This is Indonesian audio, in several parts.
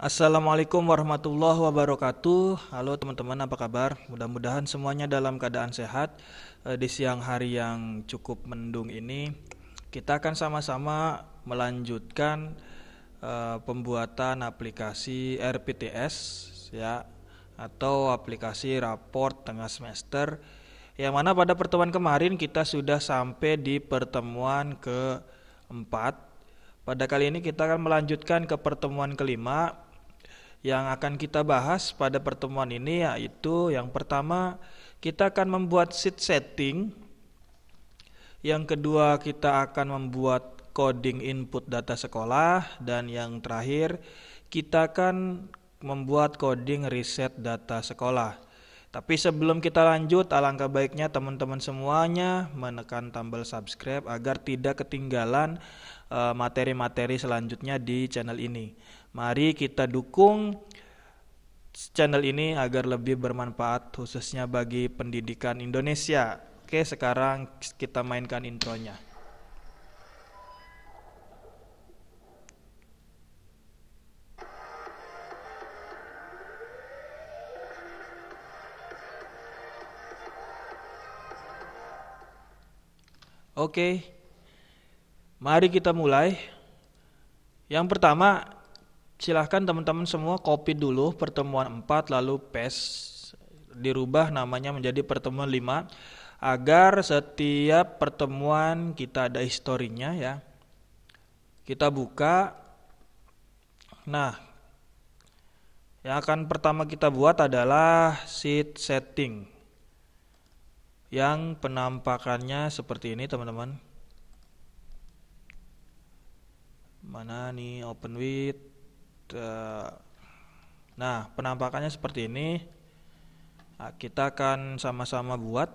Assalamualaikum warahmatullahi wabarakatuh. Halo teman-teman, apa kabar? Mudah-mudahan semuanya dalam keadaan sehat. Di siang hari yang cukup mendung ini, kita akan sama-sama melanjutkan pembuatan aplikasi RPTS ya, atau aplikasi raport tengah semester. Yang mana pada pertemuan kemarin kita sudah sampai di pertemuan keempat. Pada kali ini kita akan melanjutkan ke pertemuan kelima. Yang akan kita bahas pada pertemuan ini yaitu yang pertama, kita akan membuat sheet setting. Yang kedua, kita akan membuat coding input data sekolah. Dan yang terakhir, kita akan membuat coding reset data sekolah. Tapi sebelum kita lanjut, alangkah baiknya teman-teman semuanya menekan tombol subscribe agar tidak ketinggalan materi-materi selanjutnya di channel ini. Mari kita dukung channel ini agar lebih bermanfaat khususnya bagi pendidikan Indonesia. Oke, sekarang kita mainkan intronya. Oke, mari kita mulai. Yang pertama, silahkan teman-teman semua copy dulu pertemuan 4 lalu paste, dirubah namanya menjadi pertemuan 5 agar setiap pertemuan kita ada historinya ya. Kita buka. Nah, yang akan pertama kita buat adalah sheet setting yang penampakannya seperti ini teman-teman. Mana nih, open with. Nah, penampakannya seperti ini. Nah, kita akan sama-sama buat.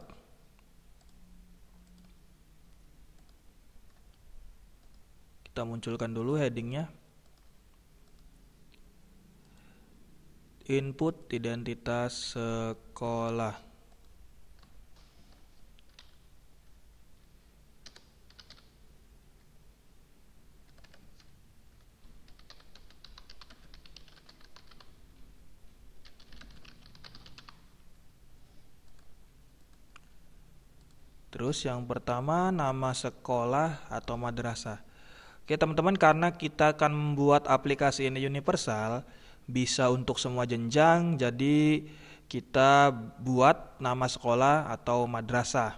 Kita munculkan dulu headingnya. Input identitas sekolah. Terus yang pertama, nama sekolah atau madrasah. Oke teman-teman, karena kita akan membuat aplikasi ini universal, bisa untuk semua jenjang, jadi kita buat nama sekolah atau madrasah.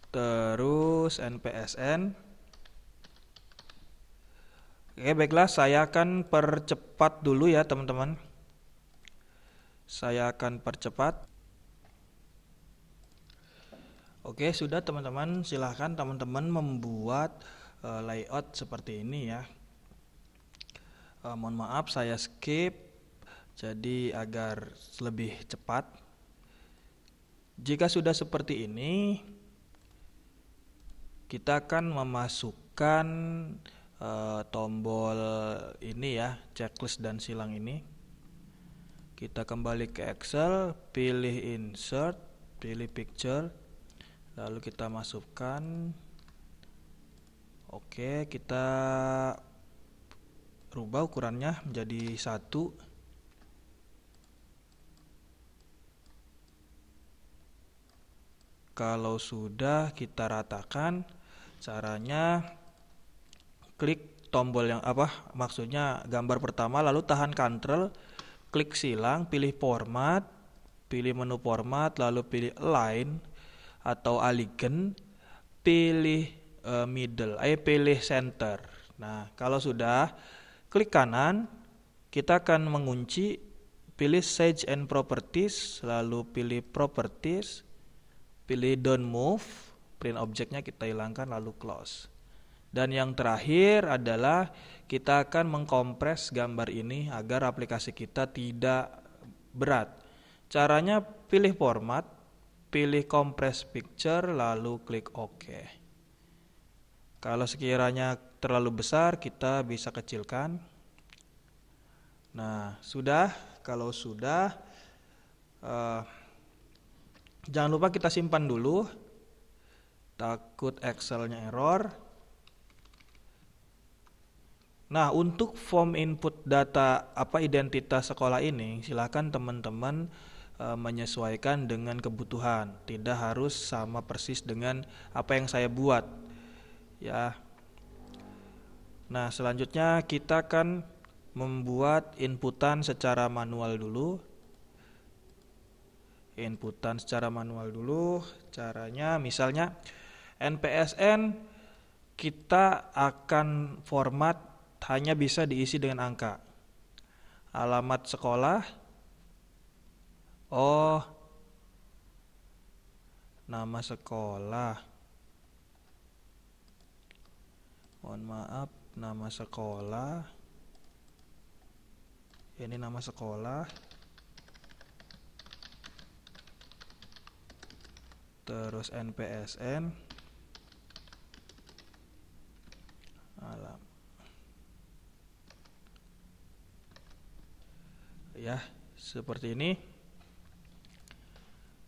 Terus NPSN. Oke baiklah, saya akan percepat dulu ya teman-teman. Saya akan percepat. Oke, sudah teman-teman, silahkan teman-teman membuat layout seperti ini ya. Mohon maaf saya skip, jadi agar lebih cepat. Jika sudah seperti ini, kita akan memasukkan tombol ini ya, checklist dan silang ini. Kita kembali ke Excel, pilih insert, pilih picture. Lalu kita masukkan. Oke, kita rubah ukurannya menjadi 1. Kalau sudah, kita ratakan. Caranya klik tombol yang maksudnya gambar pertama, lalu tahan Ctrl, klik silang, pilih format, pilih menu format, lalu pilih align atau alignment, pilih middle, pilih center. Nah, kalau sudah, klik kanan, kita akan mengunci, pilih Size and Properties, lalu pilih Properties, pilih Don't Move, print objeknya kita hilangkan, lalu close. Dan yang terakhir adalah kita akan mengkompres gambar ini agar aplikasi kita tidak berat. Caranya pilih format, pilih compress picture, lalu klik OK. Kalau sekiranya terlalu besar, kita bisa kecilkan. Nah, sudah. Kalau sudah, jangan lupa kita simpan dulu. Takut Excelnya error. Nah, untuk form input data identitas sekolah ini, silakan teman-teman menyesuaikan dengan kebutuhan. Tidak harus sama persis dengan apa yang saya buat, ya. Nah, selanjutnya kita akan membuat inputan secara manual dulu. Caranya misalnya NPSN kita akan format hanya bisa diisi dengan angka. Alamat sekolah, nama sekolah. Mohon maaf, nama sekolah. Ini nama sekolah. Terus NPSN. Ya, seperti ini.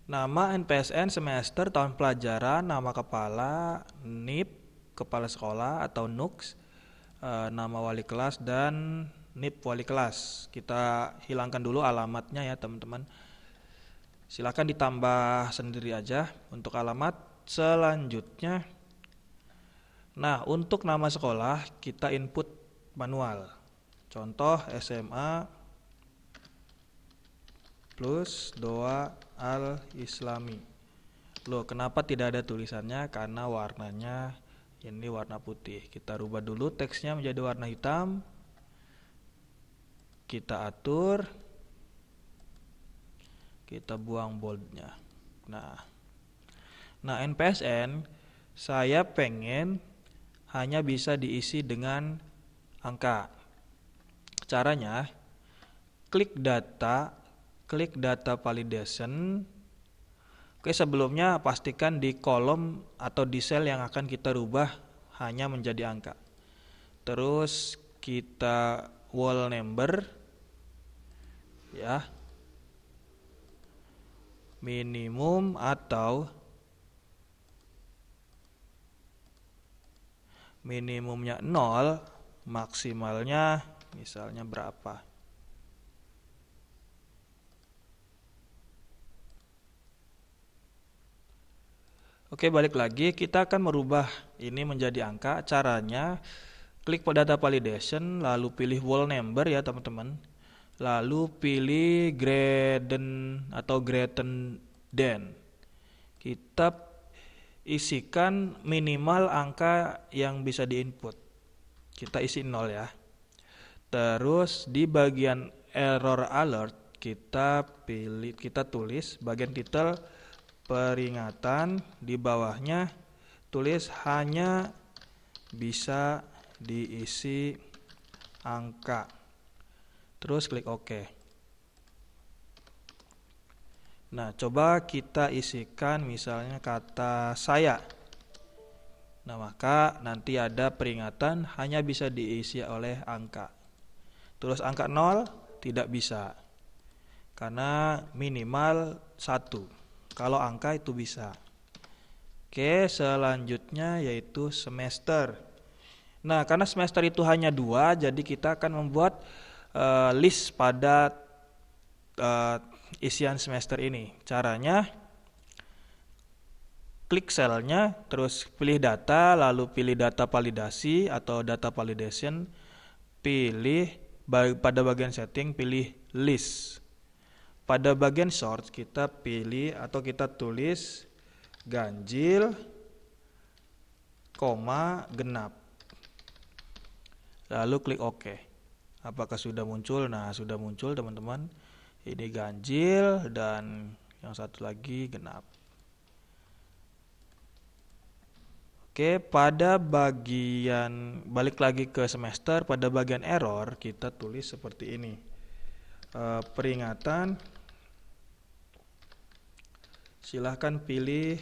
Nama NPSN, semester, tahun pelajaran, nama kepala, NIP, kepala sekolah atau NUKS, nama wali kelas dan NIP wali kelas. Kita hilangkan dulu alamatnya ya teman-teman. Silakan ditambah sendiri aja untuk alamat. Selanjutnya, nah untuk nama sekolah kita input manual. Contoh SMA plus Doa Al-Islami. Loh, kenapa tidak ada tulisannya? Karena warnanya ini warna putih. Kita rubah dulu teksnya menjadi warna hitam. Kita atur. Kita buang boldnya. Nah, NPSN saya pengen hanya bisa diisi dengan angka. Caranya, klik data validation. Oke, sebelumnya pastikan di kolom atau di sel yang akan kita rubah hanya menjadi angka. Terus kita wall number ya. Minimum atau minimumnya 0, maksimalnya misalnya berapa. Oke, balik lagi, kita akan merubah ini menjadi angka. Caranya, klik data validation, lalu pilih wall number ya teman-teman. Lalu pilih greater atau greater than. Kita isikan minimal angka yang bisa diinput. Kita isi 0 ya. Terus di bagian error alert kita tulis bagian title peringatan, di bawahnya tulis hanya bisa diisi angka. Terus klik OK. Nah, coba kita isikan misalnya kata saya. Nah, maka nanti ada peringatan hanya bisa diisi oleh angka. Terus angka 0 tidak bisa. Karena minimal 1. Kalau angka itu bisa. Oke, selanjutnya yaitu semester. Nah, karena semester itu hanya 2, jadi kita akan membuat list pada isian semester ini. Caranya, klik selnya, terus pilih data, lalu pilih data validasi atau data validation, pilih pada bagian setting, pilih list. Pada bagian sort kita pilih atau kita tulis ganjil, koma, genap. Lalu klik OK. Apakah sudah muncul? Nah, sudah muncul teman-teman. Ini ganjil dan yang satu lagi genap. Oke, pada bagian balik lagi ke semester, pada bagian error kita tulis seperti ini. Peringatan, silahkan pilih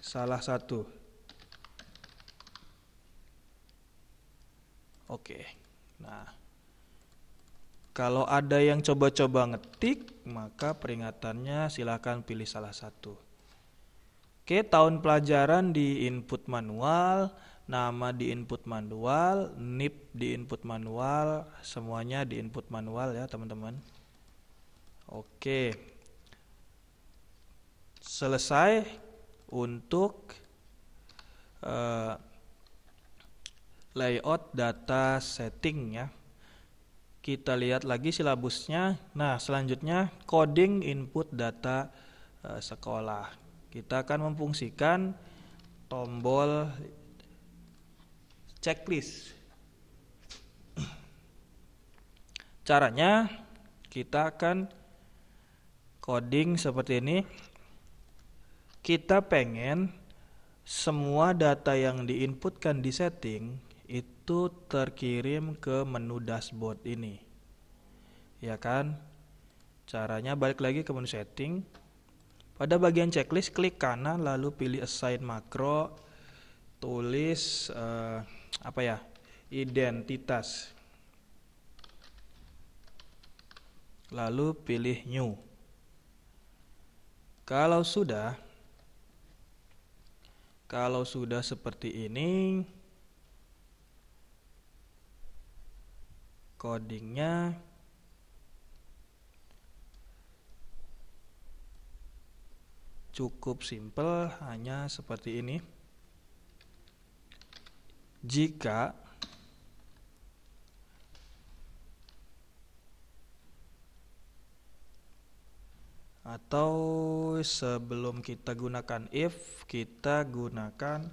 salah satu. Oke. Nah, kalau ada yang coba-coba ngetik, maka peringatannya silahkan pilih salah satu. Oke, tahun pelajaran di input manual, nama di input manual, NIP di input manual, semuanya di input manual ya teman-teman. Oke, selesai untuk layout data setting ya. Kita lihat lagi silabusnya. Nah, selanjutnya coding input data sekolah. Kita akan memfungsikan tombol checklist. Caranya kita akan coding seperti ini. Kita pengen semua data yang diinputkan di setting itu terkirim ke menu dashboard ini, ya kan? Caranya balik lagi ke menu setting. Pada bagian checklist klik kanan lalu pilih assign makro, tulis identitas, lalu pilih new. Kalau sudah seperti ini, codingnya cukup simple, hanya seperti ini. Jika atau sebelum kita gunakan if, kita gunakan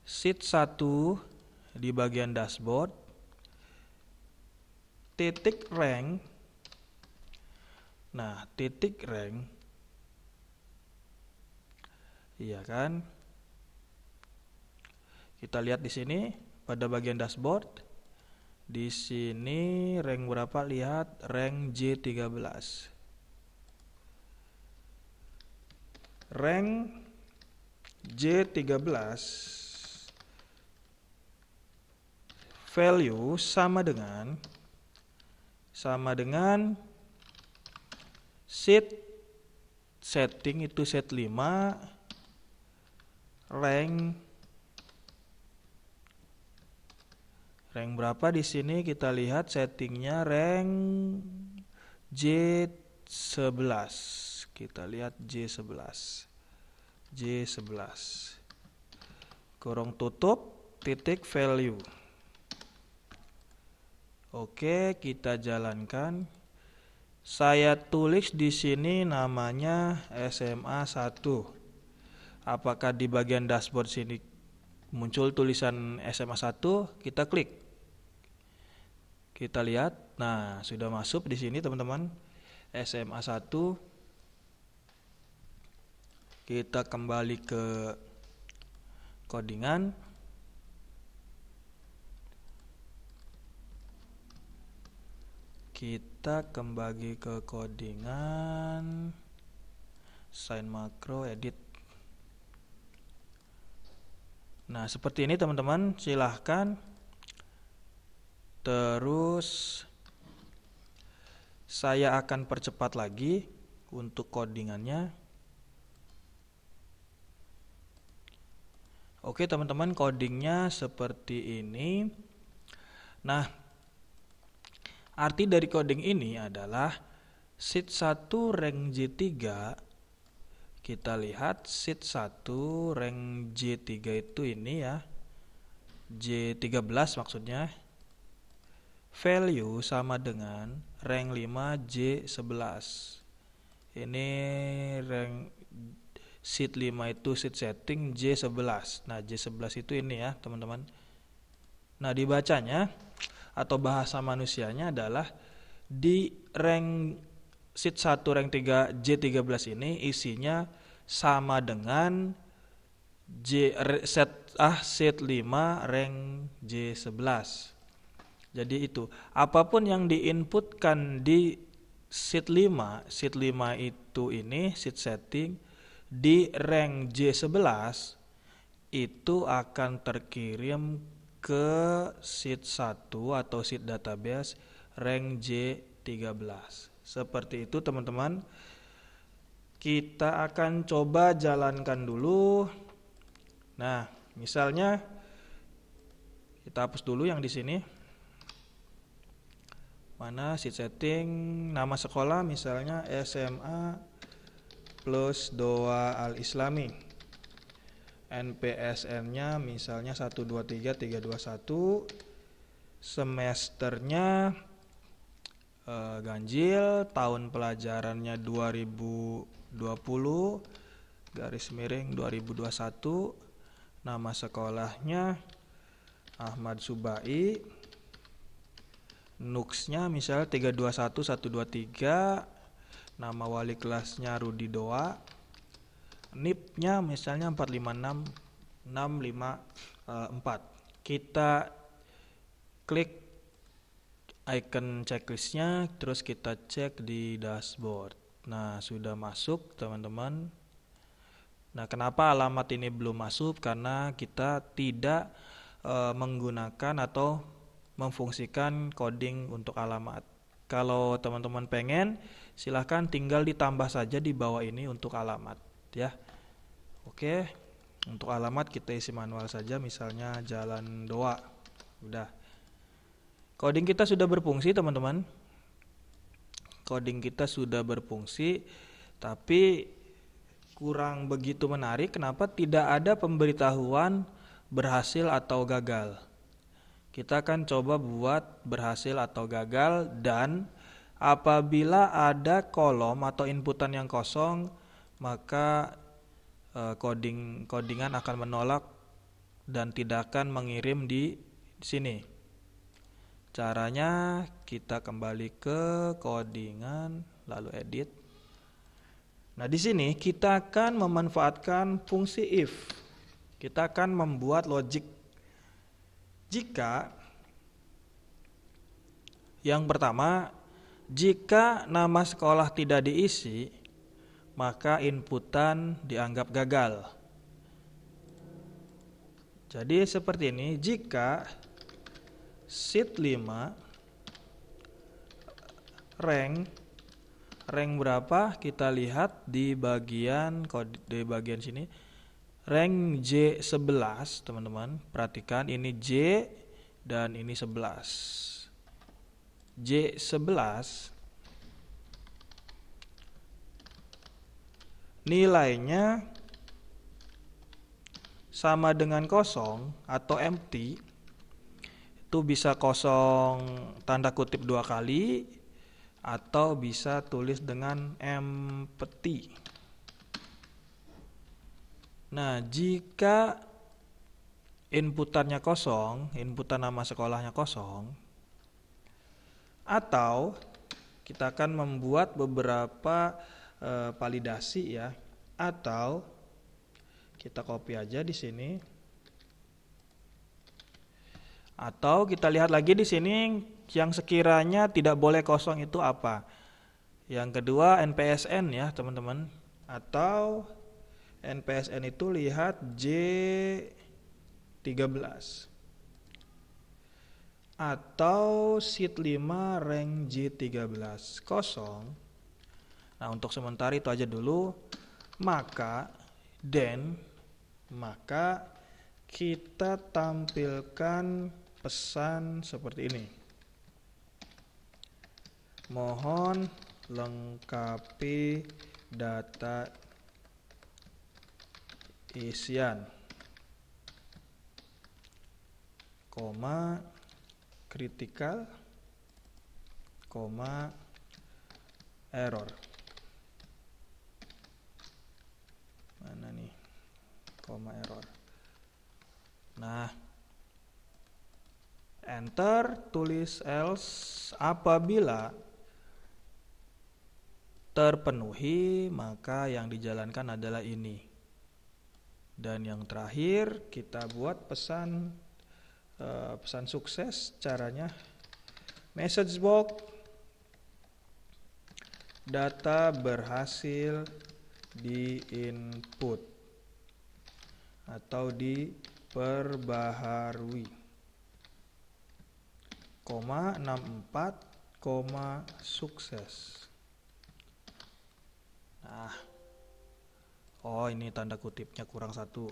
sheet 1 di bagian dashboard, titik rank. Nah, titik rank, iya kan? Kita lihat di sini pada bagian dashboard. Di sini rank berapa? Lihat rank J13. Rank J13 value sama dengan sheet setting itu set 5 rank berapa di sini kita lihat settingnya rank J11. Kita lihat J11 kurung tutup titik value. Oke, kita jalankan. Saya tulis di sini namanya SMA 1. Apakah di bagian dashboard sini muncul tulisan SMA 1? Kita klik. Kita lihat. Nah, sudah masuk di sini teman-teman. SMA 1. Kita kembali ke codingan. Kita kembali ke codingan, sign makro, edit. Nah, seperti ini teman-teman, silahkan. Terus saya akan percepat lagi untuk codingannya. Oke teman-teman, codingnya seperti ini. Nah, arti dari coding ini adalah sheet 1 rank J3. Kita lihat sheet 1 rank J3 itu ini ya, J13 maksudnya. Value sama dengan rank 5 J11. Ini rank sheet 5 itu sheet setting J11. Nah, J11 itu ini ya, teman-teman. Nah, dibacanya atau bahasa manusianya adalah di rank sheet 1 rank 3 J13 ini isinya sama dengan sheet 5 rank J11. Jadi itu, apapun yang diinputkan di sheet 5 itu ini sheet setting di rank J11 itu akan terkirim ke sheet 1 atau sheet database rank J13. Seperti itu teman-teman. Kita akan coba jalankan dulu. Nah, misalnya kita hapus dulu yang di sini. Mana sheet setting, nama sekolah misalnya SMA plus Doa Al Islami. NPSN-nya misalnya 123321. Semesternya ganjil, tahun pelajarannya 2020 garis miring 2021, nama sekolahnya Ahmad Subai, NUKS-nya misalnya 321123, nama wali kelasnya Rudi Doa, NIP-nya misalnya 456654. Kita klik icon checklistnya, terus kita cek di dashboard. Nah, sudah masuk teman-teman. Nah, kenapa alamat ini belum masuk? Karena kita tidak menggunakan atau memfungsikan coding untuk alamat. Kalau teman-teman pengen, silahkan tinggal ditambah saja di bawah ini untuk alamat, ya. Oke, untuk alamat kita isi manual saja, misalnya Jalan Doa. Udah. Coding kita sudah berfungsi teman-teman. Coding kita sudah berfungsi, tapi kurang begitu menarik. Kenapa tidak ada pemberitahuan berhasil atau gagal? Kita akan coba buat berhasil atau gagal, dan apabila ada kolom atau inputan yang kosong, maka codingan akan menolak dan tidak akan mengirim di sini. Caranya kita kembali ke codingan, lalu edit. Nah, di sini kita akan memanfaatkan fungsi if. Kita akan membuat logic. Jika yang pertama, jika nama sekolah tidak diisi, maka inputan dianggap gagal. Jadi seperti ini, jika sheet 5 rank berapa, kita lihat di bagian sini, rank J11 teman-teman. Perhatikan ini J dan ini 11. J11 nilainya sama dengan kosong atau empty. Itu bisa kosong tanda kutip 2 kali, atau bisa tulis dengan empty. Nah, jika inputannya kosong, inputan nama sekolahnya kosong, atau kita akan membuat beberapa validasi ya, atau kita copy aja di sini. Atau kita lihat lagi di sini yang sekiranya tidak boleh kosong itu apa. Yang kedua NPSN ya teman-teman. Atau NPSN itu lihat J13. Atau sheet 5 rank J13 kosong. Nah, untuk sementara itu aja dulu. Maka kita tampilkan pesan seperti ini. Mohon lengkapi data isian, koma, kritikal, koma, error. Mana nih? Koma, error. Nah, enter, tulis else. Apabila terpenuhi, maka yang dijalankan adalah ini. Dan yang terakhir kita buat pesan sukses. Caranya message box, data berhasil di input atau diperbaharui, koma 64, koma sukses. Nah, Oh, ini tanda kutipnya kurang satu.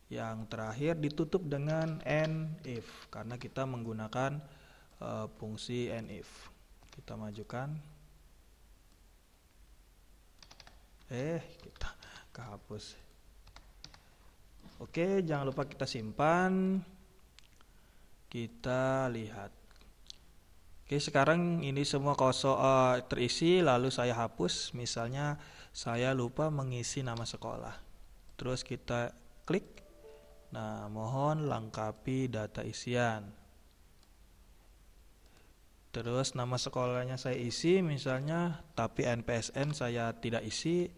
Yang terakhir ditutup dengan and if karena kita menggunakan fungsi and if. Kita majukan. Kita kehapus. Oke, jangan lupa kita simpan. Kita lihat. Oke, sekarang ini semua kosong terisi, lalu saya hapus. Misalnya saya lupa mengisi nama sekolah. Terus kita klik. Nah, mohon lengkapi data isian. Terus nama sekolahnya saya isi misalnya, tapi NPSN saya tidak isi.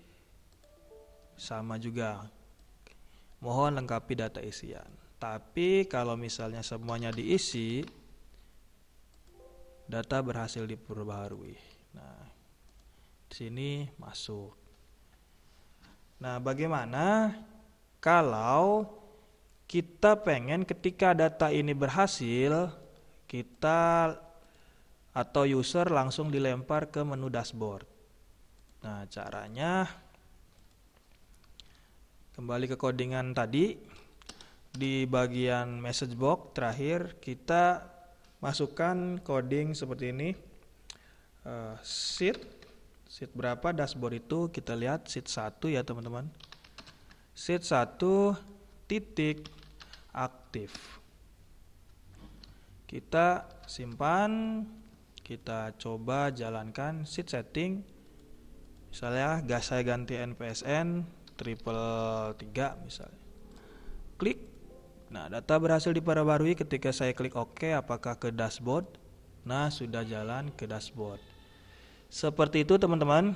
Sama juga. Mohon lengkapi data isian. Tapi kalau misalnya semuanya diisi, data berhasil diperbaharui. Nah, di sini masuk. Nah, bagaimana kalau kita pengen ketika data ini berhasil, kita atau user langsung dilempar ke menu dashboard. Nah, caranya kembali ke codingan tadi. Di bagian message box terakhir kita masukkan coding seperti ini. Sheet berapa dashboard itu kita lihat sheet 1 ya teman-teman. Sheet 1 titik aktif. Kita simpan, kita coba jalankan sheet setting. Misalnya saya ganti NPSN 333 misalnya. Klik. Nah, data berhasil diperbarui ketika saya klik OK. Apakah ke dashboard? Nah, sudah jalan ke dashboard. Seperti itu teman-teman.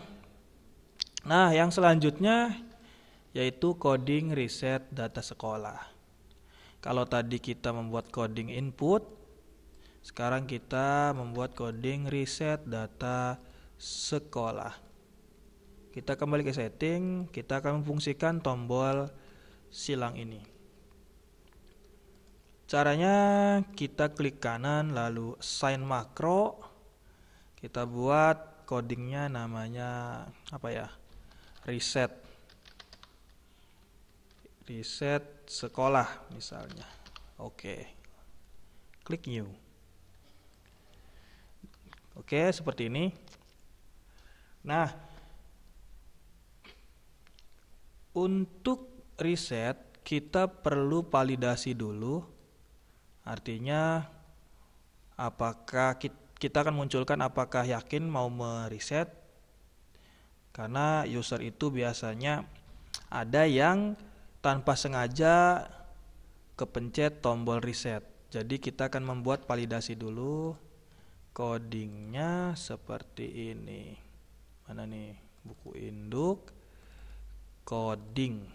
Nah, yang selanjutnya yaitu coding reset data sekolah. Kalau tadi kita membuat coding input, sekarang kita membuat coding reset data sekolah. Kita kembali ke setting, kita akan memfungsikan tombol silang ini. Caranya kita klik kanan lalu assign makro. Kita buat codingnya namanya apa ya? Reset sekolah misalnya. Oke. Klik new. Oke, seperti ini. Nah, untuk reset kita perlu validasi dulu. Artinya apakah kita akan munculkan apakah yakin mau mereset. Karena user itu biasanya ada yang tanpa sengaja kepencet tombol reset. Jadi kita akan membuat validasi dulu. Codingnya seperti ini. Mana nih? Buku induk. Codingnya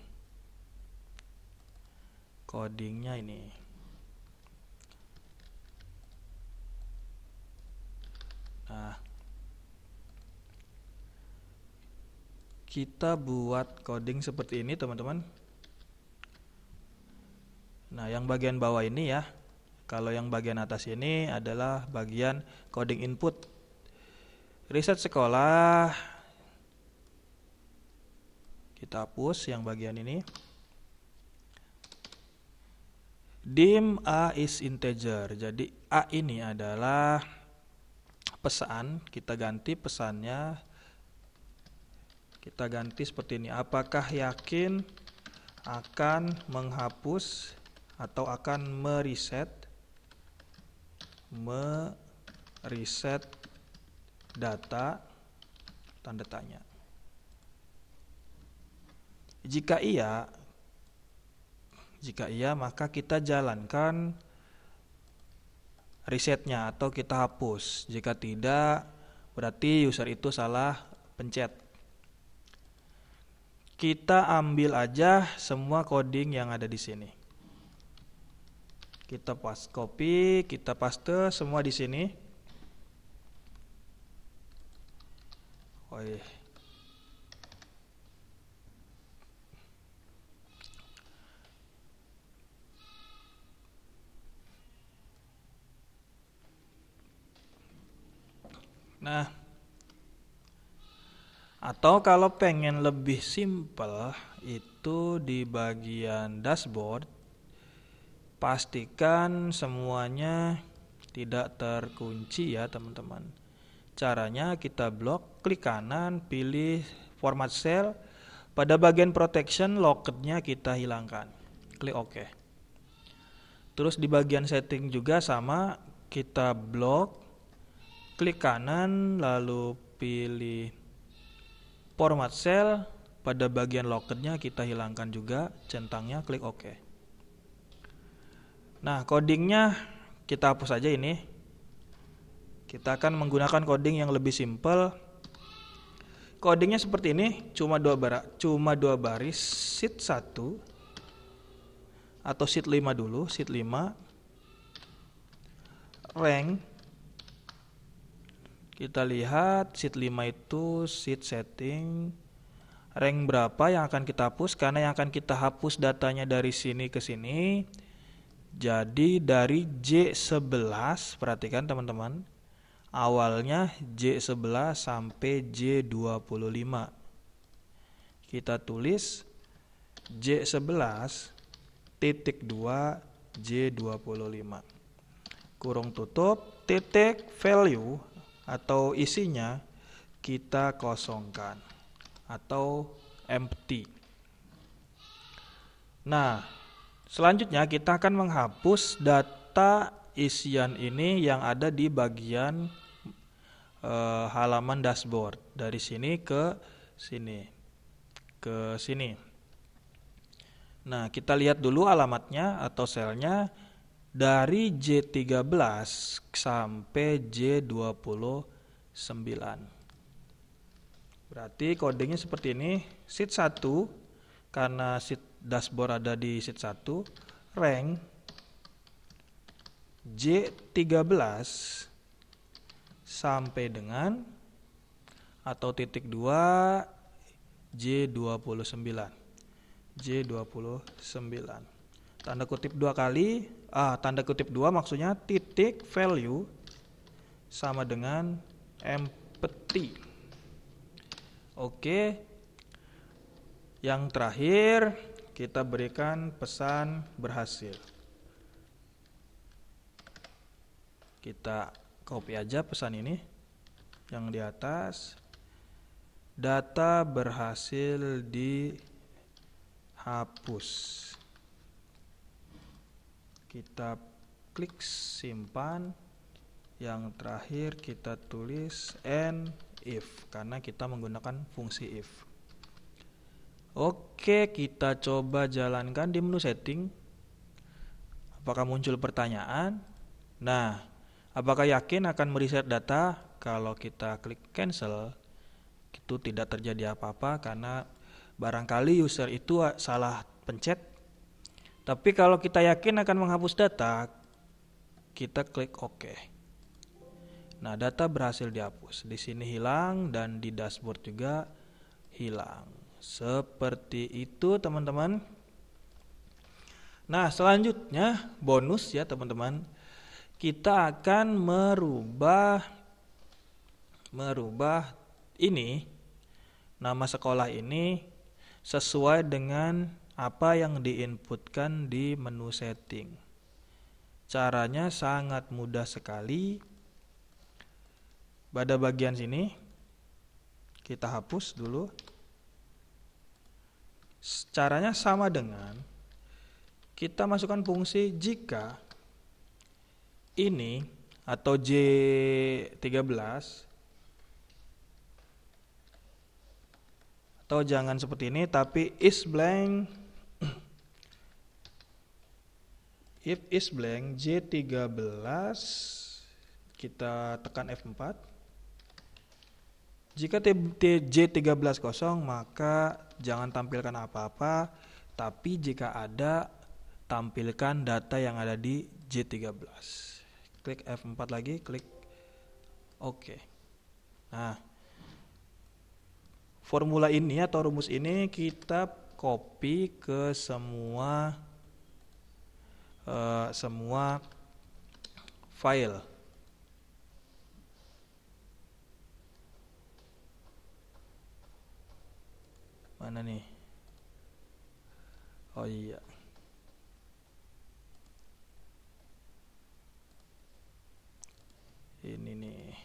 ini. Nah, kita buat coding seperti ini teman-teman. Nah, yang bagian bawah ini ya. Kalau yang bagian atas ini adalah bagian coding input. Reset sekolah. Kita hapus yang bagian ini. Dim A is integer. Jadi A ini adalah pesan. Kita ganti pesannya. Kita ganti seperti ini. Apakah yakin akan menghapus atau akan mereset data, tanda tanya. Jika iya maka kita jalankan resetnya atau kita hapus. Jika tidak, berarti user itu salah pencet. Kita ambil aja semua coding yang ada di sini. Kita copy, kita paste semua di sini. Nah, Atau kalau pengen lebih simple, itu di bagian dashboard, pastikan semuanya tidak terkunci ya teman-teman. Caranya kita blok, klik kanan, pilih format cell. Pada bagian protection, locketnya kita hilangkan. Klik OK. Terus di bagian setting juga sama, kita blok, klik kanan, lalu pilih format cell. Pada bagian locketnya kita hilangkan juga centangnya, klik OK. Nah, codingnya kita hapus aja ini. Kita akan menggunakan coding yang lebih simple. Codingnya seperti ini, cuma dua baris, sheet 1 atau sheet 5 dulu, sheet 5, rank. Kita lihat sheet 5 itu sheet setting, rank berapa yang akan kita hapus, karena yang akan kita hapus datanya dari sini ke sini. Jadi dari J11, perhatikan teman-teman, awalnya J11 sampai J25. Kita tulis J11 titik 2 J25 kurung tutup titik value atau isinya kita kosongkan atau empty. Nah, selanjutnya kita akan menghapus data isian ini yang ada di bagian halaman dashboard, dari sini ke sini. Nah, kita lihat dulu alamatnya atau selnya dari J13 sampai J29. Berarti codingnya seperti ini. Sheet 1, karena sheet dashboard ada di sheet 1, rank J13 sampai dengan atau titik 2 J29. Tanda kutip 2 kali, tanda kutip 2 maksudnya titik value sama dengan empty. Oke. Yang terakhir kita berikan pesan berhasil. Kita copy aja pesan ini yang di atas. Data berhasil dihapus. Kita klik simpan. Yang terakhir kita tulis and if, karena kita menggunakan fungsi if. Oke, kita coba jalankan di menu setting. Apakah muncul pertanyaan? Nah, apakah yakin akan mereset data? Kalau kita klik cancel, itu tidak terjadi apa-apa karena barangkali user itu salah pencet. Tapi kalau kita yakin akan menghapus data, kita klik OK. Nah, data berhasil dihapus. Di sini hilang dan di dashboard juga hilang. Seperti itu, teman-teman. Nah, selanjutnya bonus ya, teman-teman. Kita akan merubah ini, nama sekolah ini sesuai dengan apa yang diinputkan di menu setting. Caranya sangat mudah sekali. Pada bagian sini kita hapus dulu. Caranya sama dengan kita masukkan fungsi jika ini atau J13, atau jangan seperti ini tapi is blank, if is blank J13, kita tekan F4. Jika J13 kosong, maka jangan tampilkan apa-apa, tapi jika ada, tampilkan data yang ada di J13. Klik F4 lagi, klik OK. Nah, formula ini atau rumus ini kita copy ke semua file. Mana nih? Oh iya. Ini nih.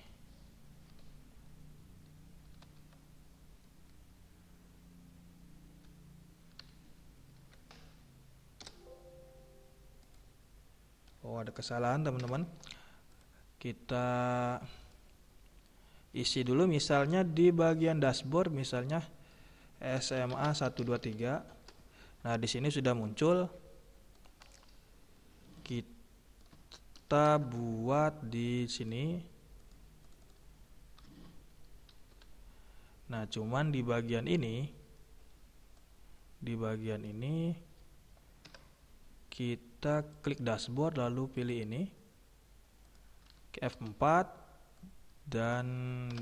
Oh, ada kesalahan teman-teman. Kita isi dulu misalnya di bagian dashboard misalnya SMA 123. Nah, di sini sudah muncul. Kita buat di sini. Nah, cuman di bagian ini kita klik dashboard lalu pilih ini F4, dan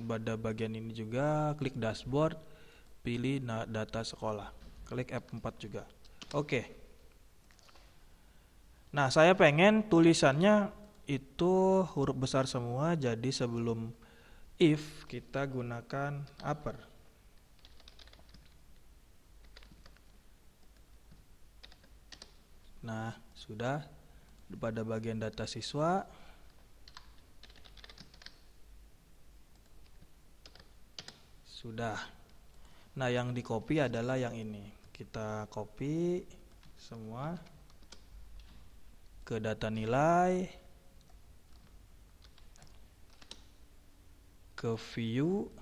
pada bagian ini juga klik dashboard, pilih data sekolah, klik F4 juga. Oke. Nah, saya pengen tulisannya itu huruf besar semua, jadi sebelum if kita gunakan upper. Nah, sudah pada bagian data siswa. Sudah. Nah, yang di copy adalah yang ini. Kita copy semua ke data nilai, ke view,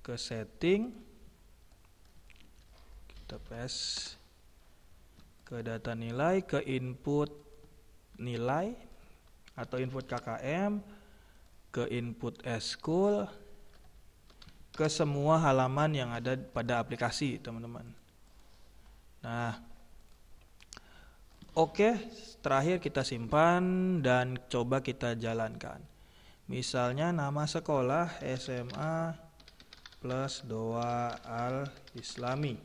ke setting, kita paste ke data nilai, ke input nilai atau input KKM, ke input eskul, ke semua halaman yang ada pada aplikasi, teman-teman. Nah, oke, terakhir kita simpan dan coba kita jalankan. Misalnya nama sekolah SMA plus Doa Al Islami,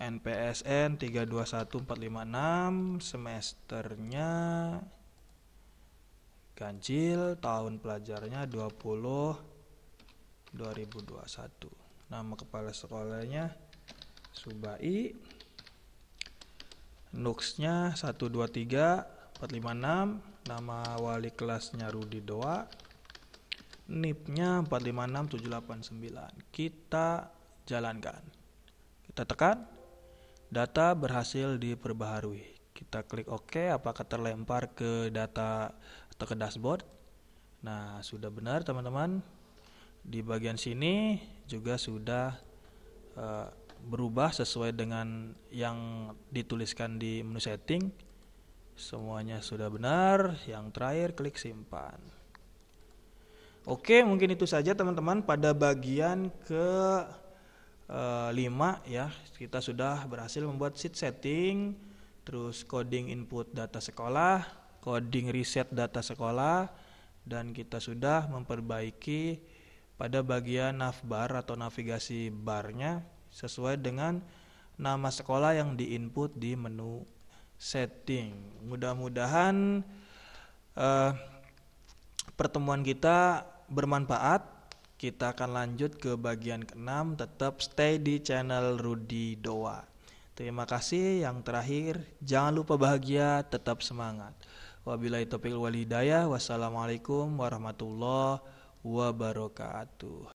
NPSN 321456, semesternya ganjil, tahun pelajarnya 2021. Nama kepala sekolahnya Subai, NUKS-nya 123456, nama wali kelasnya Rudi Doa, NIP-nya 456789. Kita jalankan. Kita tekan, data berhasil diperbaharui. Kita klik OK, apakah terlempar ke data atau ke dashboard? Nah, sudah benar teman-teman. Di bagian sini juga sudah berubah sesuai dengan yang dituliskan di menu setting. Semuanya sudah benar. Yang terakhir klik simpan. Oke, mungkin itu saja teman-teman pada bagian ke 5 ya. Kita sudah berhasil membuat sheet setting, terus coding input data sekolah, coding reset data sekolah, dan kita sudah memperbaiki pada bagian navbar atau navigasi barnya sesuai dengan nama sekolah yang diinput di menu setting. Mudah-mudahan pertemuan kita bermanfaat. Kita akan lanjut ke bagian ke-6. Tetap stay di channel Rudi Doa. Terima kasih. Yang terakhir, jangan lupa bahagia, tetap semangat. Wabillahi taufiq wal hidayah. Wassalamualaikum warahmatullahi wabarakatuh.